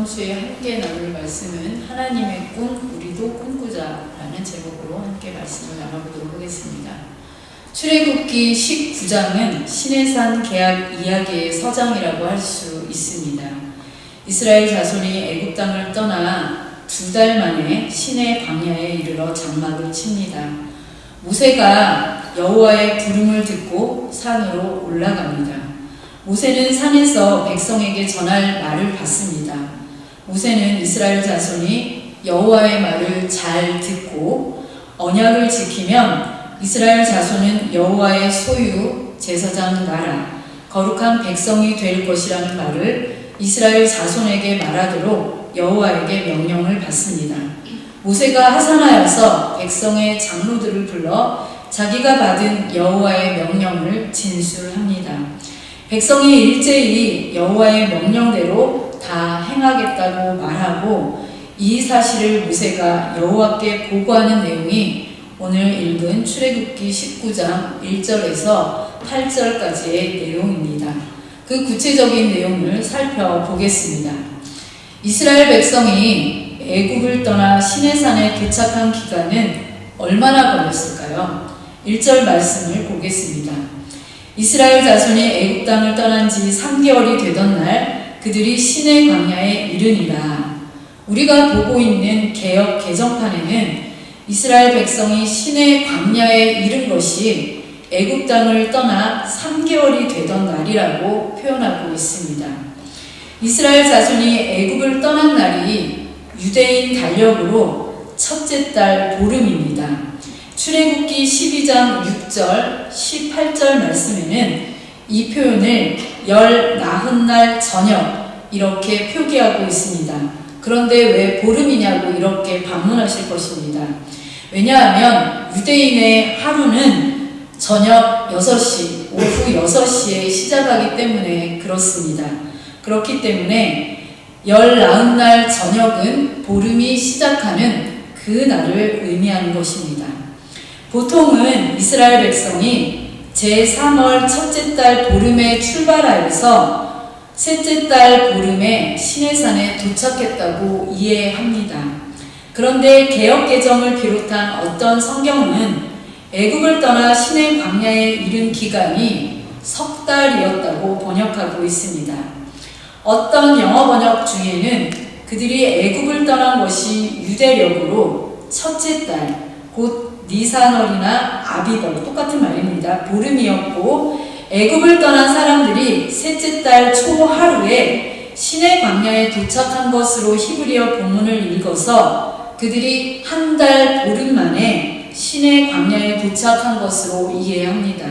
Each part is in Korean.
주에 함께 나눌 말씀은 하나님의 꿈, 우리도 꿈꾸자라는 제목으로 함께 말씀을 나눠보도록 하겠습니다. 출애굽기 19장은 시내산 계약 이야기의 서장이라고 할 수 있습니다. 이스라엘 자손이 애굽 땅을 떠나 2달 만에 시내 광야에 이르러 장막을 칩니다. 모세가 여호와의 부름을 듣고 산으로 올라갑니다. 모세는 산에서 백성에게 전할 말을 받습니다. 모세는 이스라엘 자손이 여호와의 말을 잘 듣고 언약을 지키면 이스라엘 자손은 여호와의 소유, 제사장 나라, 거룩한 백성이 될 것이라는 말을 이스라엘 자손에게 말하도록 여호와에게 명령을 받습니다. 모세가 하산하여서 백성의 장로들을 불러 자기가 받은 여호와의 명령을 진술합니다. 백성이 일제히 여호와의 명령대로 다 행하겠다고 말하고 이 사실을 모세가 여호와께 보고하는 내용이 오늘 읽은 출애굽기 19장 1절에서 8절까지의 내용입니다. 그 구체적인 내용을 살펴보겠습니다. 이스라엘 백성이 애굽을 떠나 시내산에 도착한 기간은 얼마나 걸렸을까요? 1절 말씀을 보겠습니다. 이스라엘 자손이 애굽 땅을 떠난 지 3개월이 되던 날 그들이 시내 광야에 이르니라. 우리가 보고 있는 개역 개정판에는 이스라엘 백성이 시내 광야에 이른 것이 애굽 땅을 떠나 3개월이 되던 날이라고 표현하고 있습니다. 이스라엘 자손이 애굽을 떠난 날이 유대인 달력으로 첫째 달 보름입니다. 출애굽기 12장 6절, 18절 말씀에는 이 표현을 열 나흔날 저녁 이렇게 표기하고 있습니다. 그런데 왜 보름이냐고 이렇게 반문하실 것입니다. 왜냐하면 유대인의 하루는 저녁 6시, 오후 6시에 시작하기 때문에 그렇습니다. 그렇기 때문에 열 나흔날 저녁은 보름이 시작하는 그 날을 의미하는 것입니다. 보통은 이스라엘 백성이 제3월 첫째 달 보름에 출발하여서 셋째 달 보름에 시내산에 도착했다고 이해합니다. 그런데 개역 개정을 비롯한 어떤 성경은 애굽을 떠나 시내 광야에 이른 기간이 석 달이었다고 번역하고 있습니다. 어떤 영어 번역 중에는 그들이 애굽을 떠난 것이 유대력으로 첫째 달, 곧 니산월이나 아비벌 똑같은 말입니다. 보름이었고 애굽을 떠난 사람들이 셋째 달 초하루에 시내 광야에 도착한 것으로 히브리어 본문을 읽어서 그들이 한 달 보름 만에 시내 광야에 도착한 것으로 이해합니다.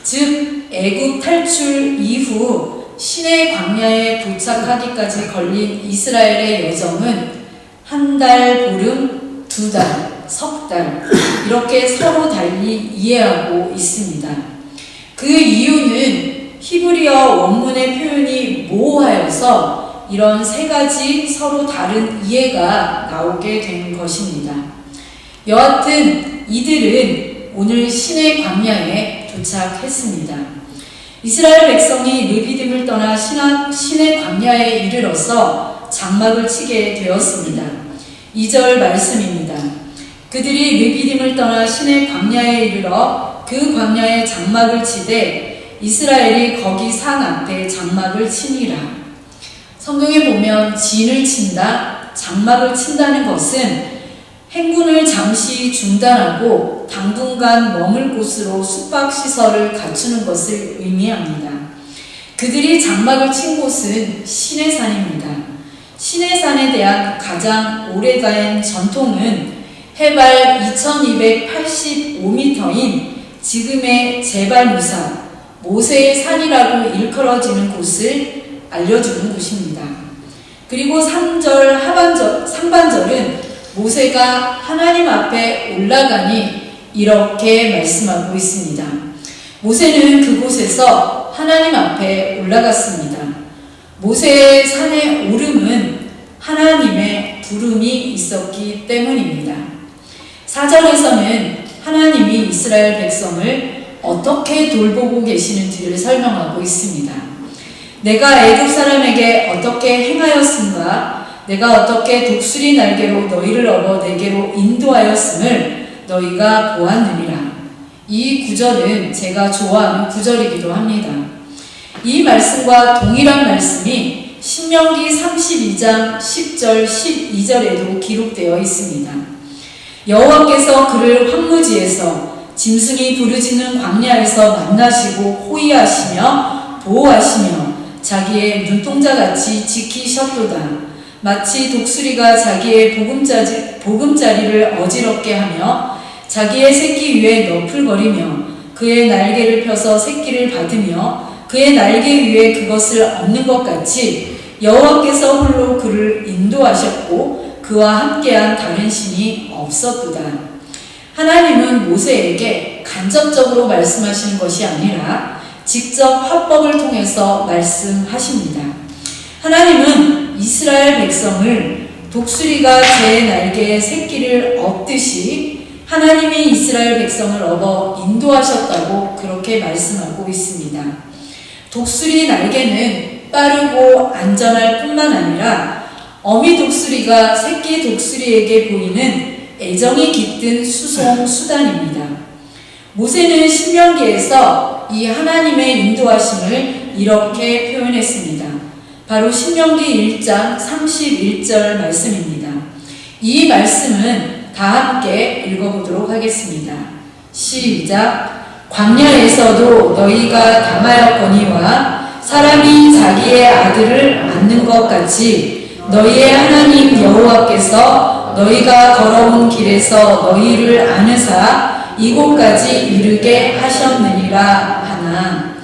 즉 애굽 탈출 이후 시내 광야에 도착하기까지 걸린 이스라엘의 여정은 한 달 보름, 2달, 석 달 이렇게 서로 달리 이해하고 있습니다. 그 이유는 히브리어 원문의 표현이 모호하여서 이런 세 가지 서로 다른 이해가 나오게 된 것입니다. 여하튼 이들은 오늘 시내 광야에 도착했습니다. 이스라엘 백성이 르비딤을 떠나 시내 광야에 이르러서 장막을 치게 되었습니다. 2절 말씀입니다. 그들이 르비딤을 떠나 시내 광야에 이르러 그 광야에 장막을 치되 이스라엘이 거기 산 앞에 장막을 치니라. 성경에 보면 진을 친다, 장막을 친다는 것은 행군을 잠시 중단하고 당분간 머물 곳으로 숙박시설을 갖추는 것을 의미합니다. 그들이 장막을 친 곳은 시내산입니다. 시내산에 대한 가장 오래된 전통은 해발 2285m인 지금의 제발무사, 모세의 산이라고 일컬어지는 곳을 알려주는 곳입니다. 그리고 3절 상반절은 모세가 하나님 앞에 올라가니 이렇게 말씀하고 있습니다. 모세는 그곳에서 하나님 앞에 올라갔습니다. 모세의 산에 오름은 하나님의 부름이 있었기 때문입니다. 4절에서는 하나님이 이스라엘 백성을 어떻게 돌보고 계시는지를 설명하고 있습니다. 내가 애굽 사람에게 어떻게 행하였음과 내가 어떻게 독수리 날개로 너희를 업어 내게로 인도하였음을 너희가 보았느니라. 이 구절은 제가 좋아하는 구절이기도 합니다. 이 말씀과 동일한 말씀이 신명기 32장 10절 12절에도 기록되어 있습니다. 여호와께서 그를 황무지에서 짐승이 부르짖는 광야에서 만나시고 호위하시며 보호하시며 자기의 눈동자같이 지키셨도다. 마치 독수리가 자기의 보금자리를 어지럽게 하며 자기의 새끼 위에 너풀거리며 그의 날개를 펴서 새끼를 받으며 그의 날개 위에 그것을 얹는 것 같이 여호와께서 홀로 그를 인도하셨고 그와 함께한 다른 신이 없었도다. 하나님은 모세에게 간접적으로 말씀하시는 것이 아니라 직접 화법을 통해서 말씀하십니다. 하나님은 이스라엘 백성을 독수리가 제 날개에 새끼를 업듯이 하나님이 이스라엘 백성을 업어 인도하셨다고 그렇게 말씀하고 있습니다. 독수리 날개는 빠르고 안전할 뿐만 아니라 어미 독수리가 새끼 독수리에게 보이는 애정이 깃든 수송 수단입니다. 모세는 신명기에서 이 하나님의 인도하심을 이렇게 표현했습니다. 바로 신명기 1장 31절 말씀입니다. 이 말씀은 다 함께 읽어보도록 하겠습니다. 시작. 광야에서도 너희가 당하였거니와 사람이 자기의 아들을 안는 것 같이 너희의 하나님 여호와께서 너희가 걸어온 길에서 너희를 안으사 이곳까지 이르게 하셨느니라 하나.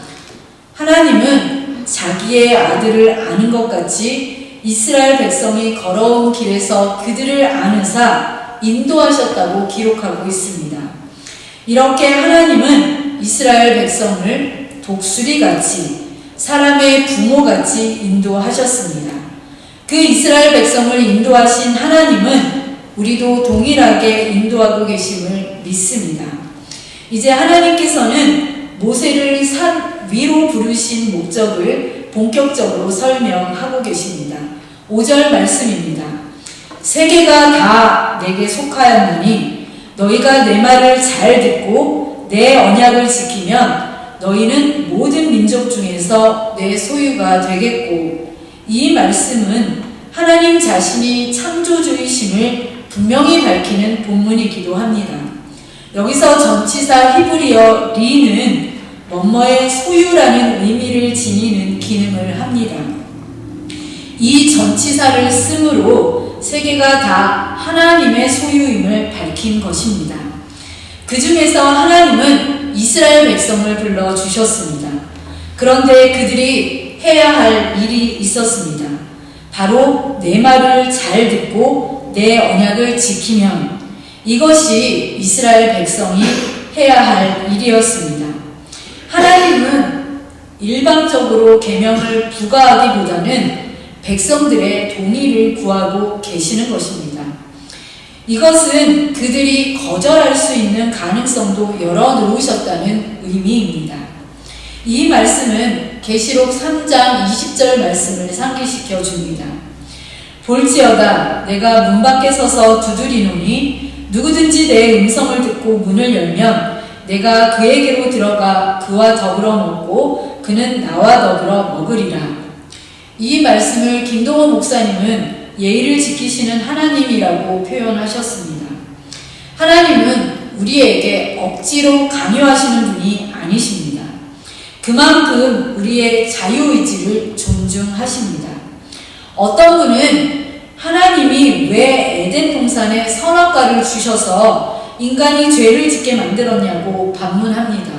하나님은 자기의 아들을 아는 것 같이 이스라엘 백성이 걸어온 길에서 그들을 안으사 인도하셨다고 기록하고 있습니다. 이렇게 하나님은 이스라엘 백성을 독수리같이 사람의 부모같이 인도하셨습니다. 그 이스라엘 백성을 인도하신 하나님은 우리도 동일하게 인도하고 계심을 믿습니다. 이제 하나님께서는 모세를 산 위로 부르신 목적을 본격적으로 설명하고 계십니다. 5절 말씀입니다. 세계가 다 내게 속하였느니 너희가 내 말을 잘 듣고 내 언약을 지키면 너희는 모든 민족 중에서 내 소유가 되겠고, 이 말씀은 하나님 자신이 창조주이심을 분명히 밝히는 본문이기도 합니다. 여기서 전치사 히브리어 리는 뭐뭐의 소유라는 의미를 지니는 기능을 합니다. 이 전치사를 쓰므로 세계가 다 하나님의 소유임을 밝힌 것입니다. 그 중에서 하나님은 이스라엘 백성을 불러주셨습니다. 그런데 그들이 해야 할 일이 있었습니다. 바로 내 말을 잘 듣고 내 언약을 지키면, 이것이 이스라엘 백성이 해야 할 일이었습니다. 하나님은 일방적으로 계명을 부과하기보다는 백성들의 동의를 구하고 계시는 것입니다. 이것은 그들이 거절할 수 있는 가능성도 열어놓으셨다는 의미입니다. 이 말씀은 계시록 3장 20절 말씀을 상기시켜 줍니다. 볼지어다 내가 문 밖에 서서 두드리노니 누구든지 내 음성을 듣고 문을 열면 내가 그에게로 들어가 그와 더불어 먹고 그는 나와 더불어 먹으리라. 이 말씀을 김동호 목사님은 예의를 지키시는 하나님이라고 표현하셨습니다. 하나님은 우리에게 억지로 강요하시는 분이 아니십니다. 그만큼 우리의 자유의지를 존중하십니다. 어떤 분은 하나님이 왜 에덴 동산에 선악과를 주셔서 인간이 죄를 짓게 만들었냐고 반문합니다.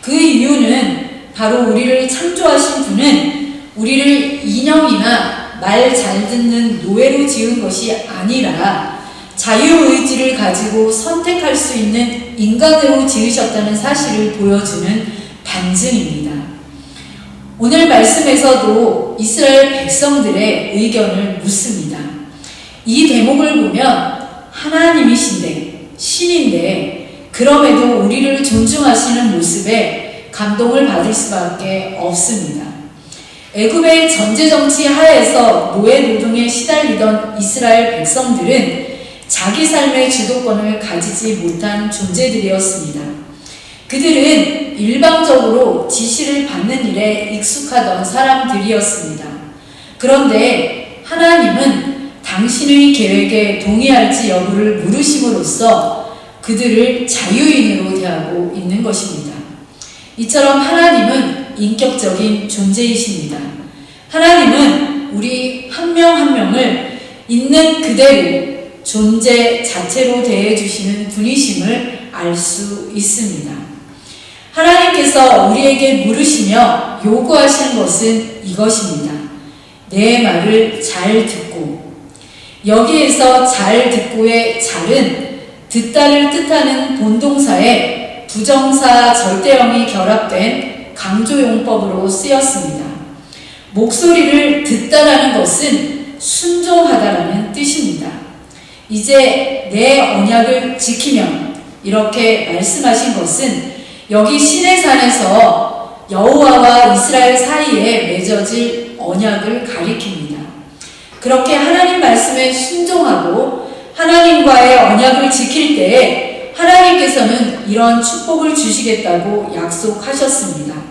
그 이유는 바로 우리를 창조하신 분은 우리를 인형이나 말 잘 듣는 노예로 지은 것이 아니라 자유의지를 가지고 선택할 수 있는 인간으로 지으셨다는 사실을 보여주는 반증입니다. 오늘 말씀에서도 이스라엘 백성들의 의견을 묻습니다. 이 대목을 보면 하나님이신데, 신인데 그럼에도 우리를 존중하시는 모습에 감동을 받을 수밖에 없습니다. 애굽의 전제정치 하에서 노예 노동에 시달리던 이스라엘 백성들은 자기 삶의 주도권을 가지지 못한 존재들이었습니다. 그들은 일방적으로 지시를 받는 일에 익숙하던 사람들이었습니다. 그런데 하나님은 당신의 계획에 동의할지 여부를 물으심으로써 그들을 자유인으로 대하고 있는 것입니다. 이처럼 하나님은 인격적인 존재이십니다. 하나님은 우리 한 명 한 명을 있는 그대로 존재 자체로 대해주시는 분이심을 알 수 있습니다. 하나님께서 우리에게 물으시며 요구하시는 것은 이것입니다. 내 말을 잘 듣고. 여기에서 잘 듣고의 잘은 듣다를 뜻하는 본동사에 부정사 절대형이 결합된 강조용법으로 쓰였습니다. 목소리를 듣다라는 것은 순종하다라는 뜻입니다. 이제 내 언약을 지키면, 이렇게 말씀하신 것은 여기 시내산에서 여호와와 이스라엘 사이에 맺어질 언약을 가리킵니다. 그렇게 하나님 말씀에 순종하고 하나님과의 언약을 지킬 때에 하나님께서는 이런 축복을 주시겠다고 약속하셨습니다.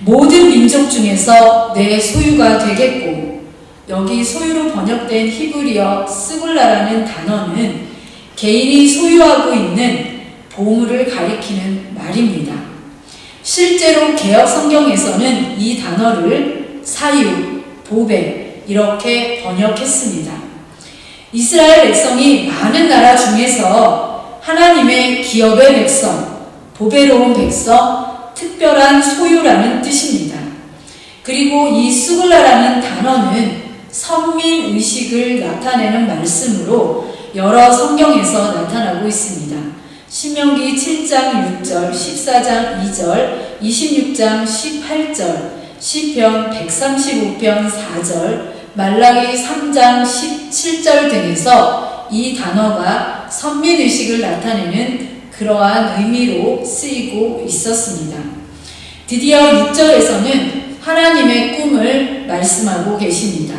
모든 민족 중에서 내 소유가 되겠고, 여기 소유로 번역된 히브리어 스굴라라는 단어는 개인이 소유하고 있는 보물을 가리키는 말입니다. 실제로 개역 성경에서는 이 단어를 사유, 보배 이렇게 번역했습니다. 이스라엘 백성이 많은 나라 중에서 하나님의 기업의 백성, 보배로운 백성, 특별한 소유라는 뜻입니다. 그리고 이 스굴라라는 단어는 선민의식을 나타내는 말씀으로 여러 성경에서 나타나고 있습니다. 신명기 7장 6절, 14장 2절, 26장 18절, 시편 135편 4절, 말라기 3장 17절 등에서 이 단어가 선민의식을 나타내는 그러한 의미로 쓰이고 있었습니다. 드디어 6절에서는 하나님의 꿈을 말씀하고 계십니다.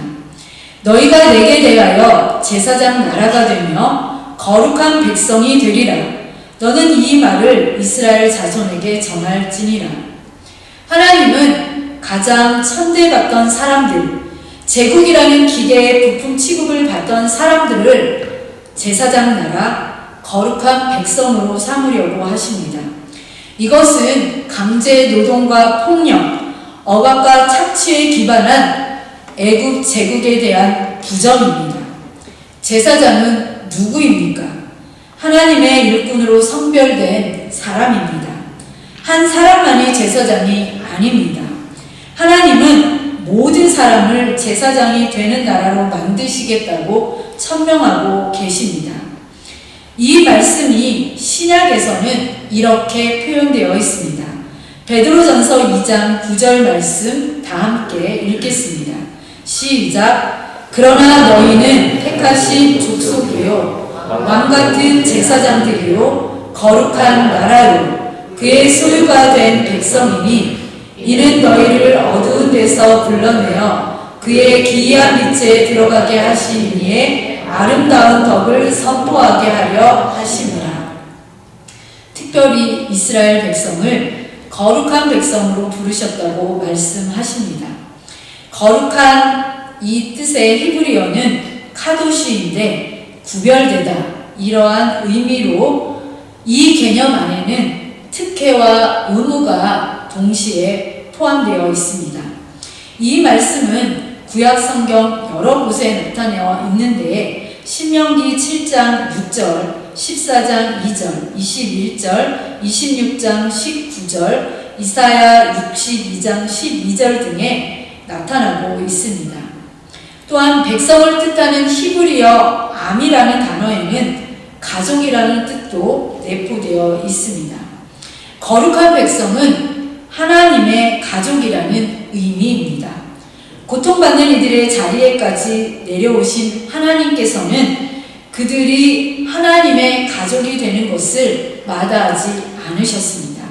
너희가 내게 대하여 제사장 나라가 되며 거룩한 백성이 되리라. 너는 이 말을 이스라엘 자손에게 전할지니라. 하나님은 가장 천대받던 사람들, 제국이라는 기계의 부품 취급을 받던 사람들을 제사장 나라, 거룩한 백성으로 삼으려고 하십니다. 이것은 강제 노동과 폭력, 억압과 착취에 기반한 애굽 제국에 대한 부정입니다. 제사장은 누구입니까? 하나님의 일꾼으로 성별된 사람입니다. 한 사람만이 제사장이 아닙니다. 하나님은 모든 사람을 제사장이 되는 나라로 만드시겠다고 천명하고 계십니다. 이 말씀이 신약에서는 이렇게 표현되어 있습니다. 베드로전서 2장 9절 말씀 다 함께 읽겠습니다. 시작. 그러나 너희는 택하신 족속이요 왕같은 제사장들이요 거룩한 나라요 그의 소유가 된 백성이니 이는 너희를 어두운 데서 불러내어 그의 기이한 빛에 들어가게 하시니에 아름다운 덕을 선포하게 하려 하심이라. 특별히 이스라엘 백성을 거룩한 백성으로 부르셨다고 말씀하십니다. 거룩한 이 뜻의 히브리어는 카도시인데 구별되다, 이러한 의미로 이 개념 안에는 특혜와 의무가 동시에 포함되어 있습니다. 이 말씀은 구약 성경 여러 곳에 나타내어 있는데 신명기 7장 6절, 14장 2절, 21절, 26장 19절, 이사야 62장 12절 등에 나타나고 있습니다. 또한 백성을 뜻하는 히브리어 암이라는 단어에는 가족이라는 뜻도 내포되어 있습니다. 거룩한 백성은 하나님의 가족이라는 의미입니다. 고통받는 이들의 자리에까지 내려오신 하나님께서는 그들이 하나님의 가족이 되는 것을 마다하지 않으셨습니다.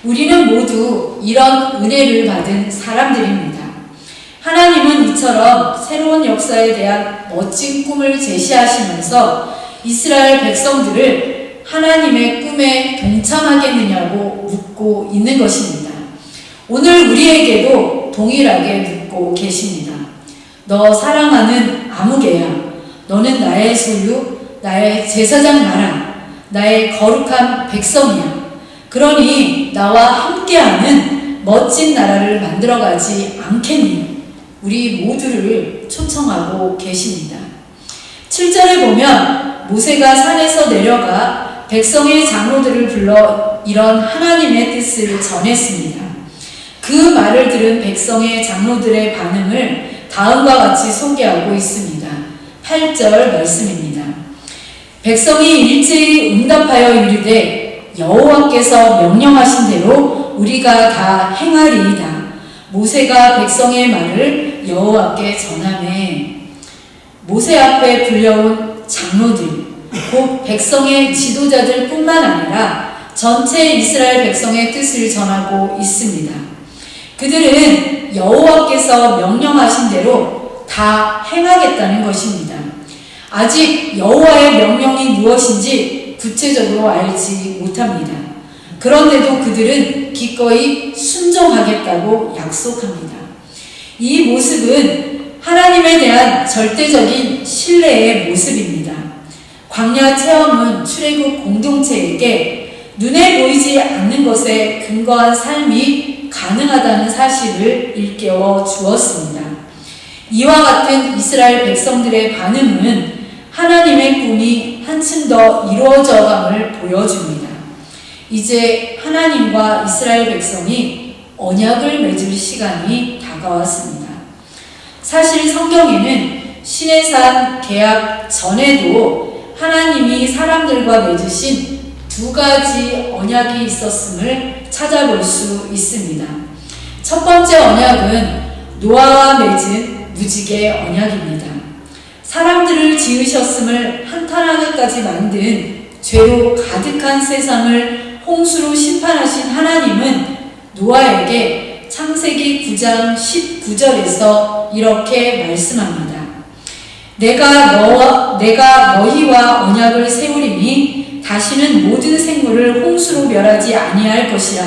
우리는 모두 이런 은혜를 받은 사람들입니다. 하나님은 이처럼 새로운 역사에 대한 멋진 꿈을 제시하시면서 이스라엘 백성들을 하나님의 꿈에 동참하겠느냐고 묻고 있는 것입니다. 오늘 우리에게도 동일하게 묻고 계십니다. 너 사랑하는 아무개야, 너는 나의 소유, 나의 제사장 나라, 나의 거룩한 백성이야. 그러니 나와 함께하는 멋진 나라를 만들어가지 않겠니? 우리 모두를 초청하고 계십니다. 7절에 보면 모세가 산에서 내려가 백성의 장로들을 불러 이런 하나님의 뜻을 전했습니다. 그 말을 들은 백성의 장로들의 반응을 다음과 같이 소개하고 있습니다. 8절 말씀입니다. 백성이 일제히 응답하여 이르되 여호와께서 명령하신 대로 우리가 다 행하리이다. 모세가 백성의 말을 여호와께 전하매 모세 앞에 불려온 장로들 곧 백성의 지도자들 뿐만 아니라 전체 이스라엘 백성의 뜻을 전하고 있습니다. 그들은 여호와께서 명령하신 대로 다 행하겠다는 것입니다. 아직 여호와의 명령이 무엇인지 구체적으로 알지 못합니다. 그런데도 그들은 기꺼이 순종하겠다고 약속합니다. 이 모습은 하나님에 대한 절대적인 신뢰의 모습입니다. 광야 체험은 출애굽 공동체에게 눈에 보이지 않는 것에 근거한 삶이 가능하다는 사실을 일깨워 주었습니다. 이와 같은 이스라엘 백성들의 반응은 하나님의 꿈이 한층 더 이루어져감을 보여줍니다. 이제 하나님과 이스라엘 백성이 언약을 맺을 시간이 다가왔습니다. 사실 성경에는 시내산 계약 전에도 하나님이 사람들과 맺으신 두 가지 언약이 있었음을 찾아볼 수 있습니다. 첫 번째 언약은 노아와 맺은 무지개 언약입니다. 사람들을 지으셨음을 한탄하게까지 만든 죄로 가득한 세상을 홍수로 심판하신 하나님은 노아에게 창세기 9장 19절에서 이렇게 말씀합니다. 내가 너희와 언약을 세우리니 다시는 모든 생물을 홍수로 멸하지 아니할 것이라.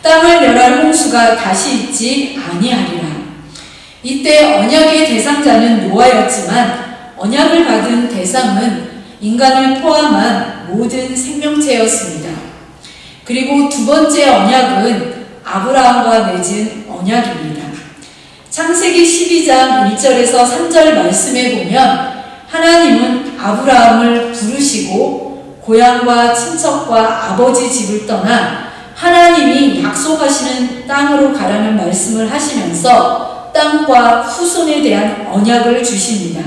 땅을 멸할 홍수가 다시 있지 아니하리라. 이때 언약의 대상자는 노아였지만 언약을 받은 대상은 인간을 포함한 모든 생명체였습니다. 그리고 두 번째 언약은 아브라함과 맺은 언약입니다. 창세기 12장 1절에서 3절 말씀에 보면 하나님은 아브라함을 부르시고 고향과 친척과 아버지 집을 떠나 하나님이 약속하시는 땅으로 가라는 말씀을 하시면서 땅과 후손에 대한 언약을 주십니다.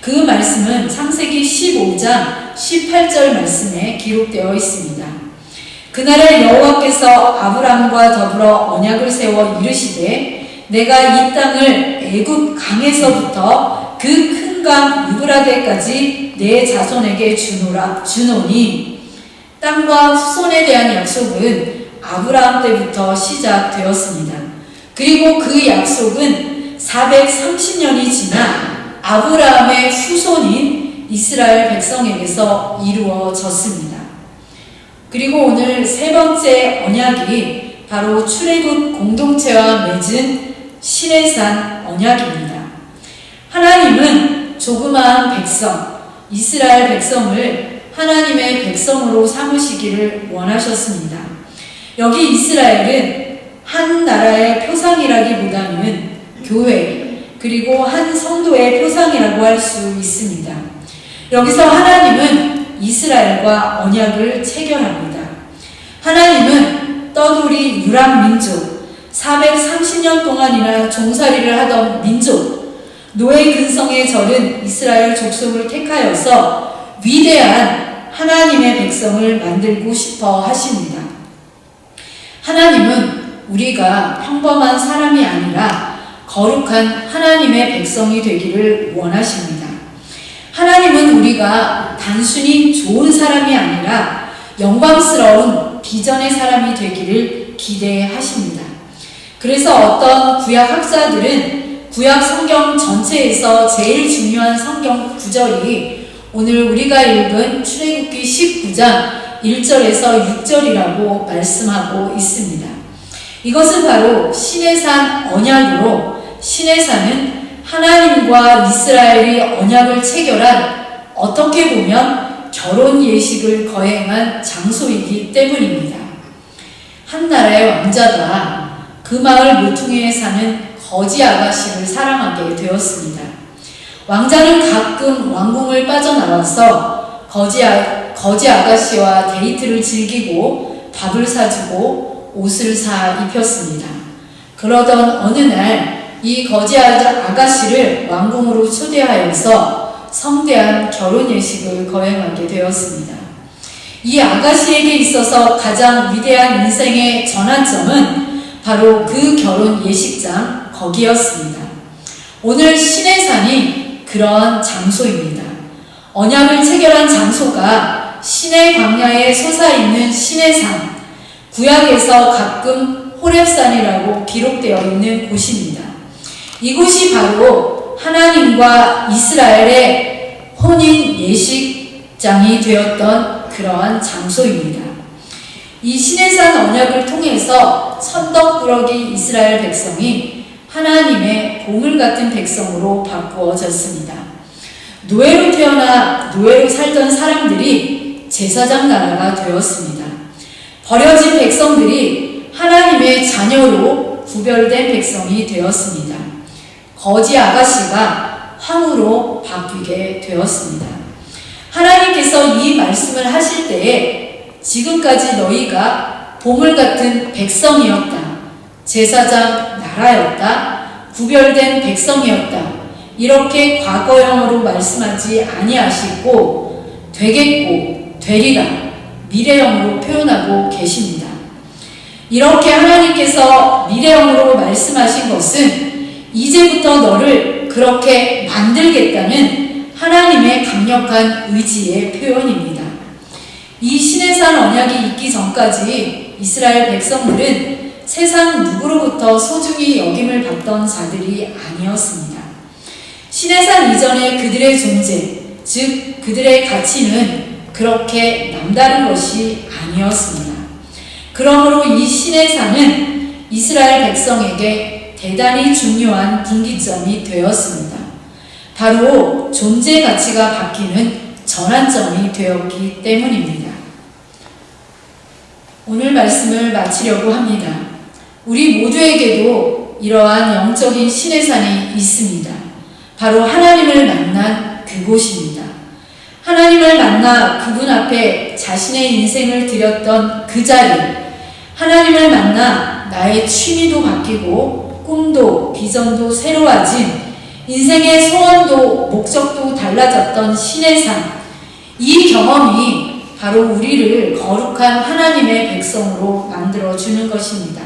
그 말씀은 창세기 15장 18절 말씀에 기록되어 있습니다. 그날에 여호와께서 아브라함과 더불어 언약을 세워 이르시되 내가 이 땅을 애굽 강에서부터 그 큰 강 유브라데까지 내 자손에게 주노니 땅과 후손에 대한 약속은 아브라함 때부터 시작되었습니다. 그리고 그 약속은 430년이 지나 아브라함의 후손인 이스라엘 백성에게서 이루어졌습니다. 그리고 오늘 세 번째 언약이 바로 출애굽 공동체와 맺은 시내산 언약입니다. 하나님은 조그마한 백성, 이스라엘 백성을 하나님의 백성으로 삼으시기를 원하셨습니다. 여기 이스라엘은 한 나라의 표상이라기보다는 교회, 그리고 한 성도의 표상이라고 할 수 있습니다. 여기서 하나님은 이스라엘과 언약을 체결합니다. 하나님은 떠돌이 유람 민족, 430년 동안이나 종살이를 하던 민족, 노예 근성에 절은 이스라엘 족속을 택하여서 위대한 하나님의 백성을 만들고 싶어 하십니다. 하나님은 우리가 평범한 사람이 아니라 거룩한 하나님의 백성이 되기를 원하십니다. 하나님은 우리가 단순히 좋은 사람이 아니라 영광스러운 비전의 사람이 되기를 기대하십니다. 그래서 어떤 구약 학자들은 구약 성경 전체에서 제일 중요한 성경 구절이 오늘 우리가 읽은 출애굽기 19장 1절에서 6절이라고 말씀하고 있습니다. 이것은 바로 시내산 언약으로, 시내산은 하나님과 이스라엘이 언약을 체결한, 어떻게 보면 결혼 예식을 거행한 장소이기 때문입니다. 한 나라의 왕자가 그 마을 모퉁이에 사는 거지 아가씨를 사랑하게 되었습니다. 왕자는 가끔 왕궁을 빠져나와서 거지 아가씨와 데이트를 즐기고 밥을 사주고 옷을 사 입혔습니다. 그러던 어느 날 이 거지 아가씨를 왕궁으로 초대하여서 성대한 결혼 예식을 거행하게 되었습니다. 이 아가씨에게 있어서 가장 위대한 인생의 전환점은 바로 그 결혼 예식장 거기였습니다. 오늘 시내산이 그러한 장소입니다. 언약을 체결한 장소가 시내 광야에 솟아있는 시내산, 구약에서 가끔 호렙산이라고 기록되어 있는 곳입니다. 이곳이 바로 하나님과 이스라엘의 혼인 예식장이 되었던 그러한 장소입니다. 이 시내산 언약을 통해서 천덕꾸러기 이스라엘 백성이 하나님의 보물 같은 백성으로 바꾸어졌습니다. 노예로 태어나 노예로 살던 사람들이 제사장 나라가 되었습니다. 버려진 백성들이 하나님의 자녀로 구별된 백성이 되었습니다. 거지 아가씨가 황후로 바뀌게 되었습니다. 하나님께서 이 말씀을 하실 때에 지금까지 너희가 보물 같은 백성이었다, 제사장 나라였다, 구별된 백성이었다, 이렇게 과거형으로 말씀하지 아니하시고 되겠고 되리라 미래형으로 표현하고 계십니다. 이렇게 하나님께서 미래형으로 말씀하신 것은 이제부터 너를 그렇게 만들겠다는 하나님의 강력한 의지의 표현입니다. 이 시내산 언약이 있기 전까지 이스라엘 백성들은 세상 누구로부터 소중히 여김을 받던 자들이 아니었습니다. 시내산 이전의 그들의 존재, 즉 그들의 가치는 그렇게 남다른 것이 아니었습니다. 그러므로 이 시내산은 이스라엘 백성에게 대단히 중요한 분기점이 되었습니다. 바로 존재 가치가 바뀌는 전환점이 되었기 때문입니다. 오늘 말씀을 마치려고 합니다. 우리 모두에게도 이러한 영적인 시내산이 있습니다. 바로 하나님을 만난 그곳입니다. 하나님을 만나 그분 앞에 자신의 인생을 드렸던 그 자리, 하나님을 만나 나의 취미도 바뀌고 꿈도 비전도 새로워진, 인생의 소원도 목적도 달라졌던 시내산, 이 경험이 바로 우리를 거룩한 하나님의 백성으로 만들어주는 것입니다.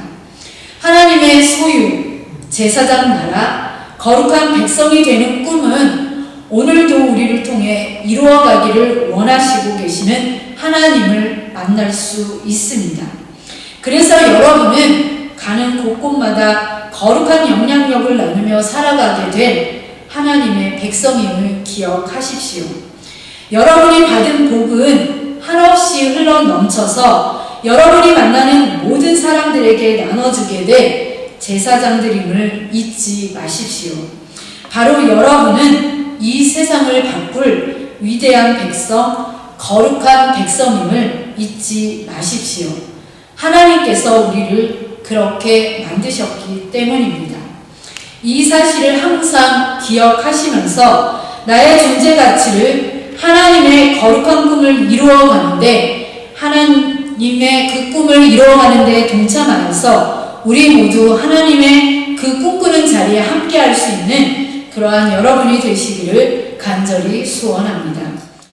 하나님의 소유, 제사장 나라, 거룩한 백성이 되는 꿈은 오늘도 우리를 통해 이루어가기를 원하시고 계시는 하나님을 만날 수 있습니다. 그래서 여러분은 가는 곳곳마다 거룩한 영향력을 나누며 살아가게 될 하나님의 백성임을 기억하십시오. 여러분이 받은 복은 한없이 흘러 넘쳐서 여러분이 만나는 모든 사람들에게 나눠주게 될 제사장들임을 잊지 마십시오. 바로 여러분은 이 세상을 바꿀 위대한 백성, 거룩한 백성임을 잊지 마십시오. 하나님께서 우리를 그렇게 만드셨기 때문입니다. 이 사실을 항상 기억하시면서 나의 존재 가치를 하나님의 거룩한 꿈을 이루어가는데, 하나님의 그 꿈을 이루어가는데 동참하여서 우리 모두 하나님의 그 꿈꾸는 자리에 함께할 수 있는 그러한 여러분이 되시기를 간절히 소원합니다.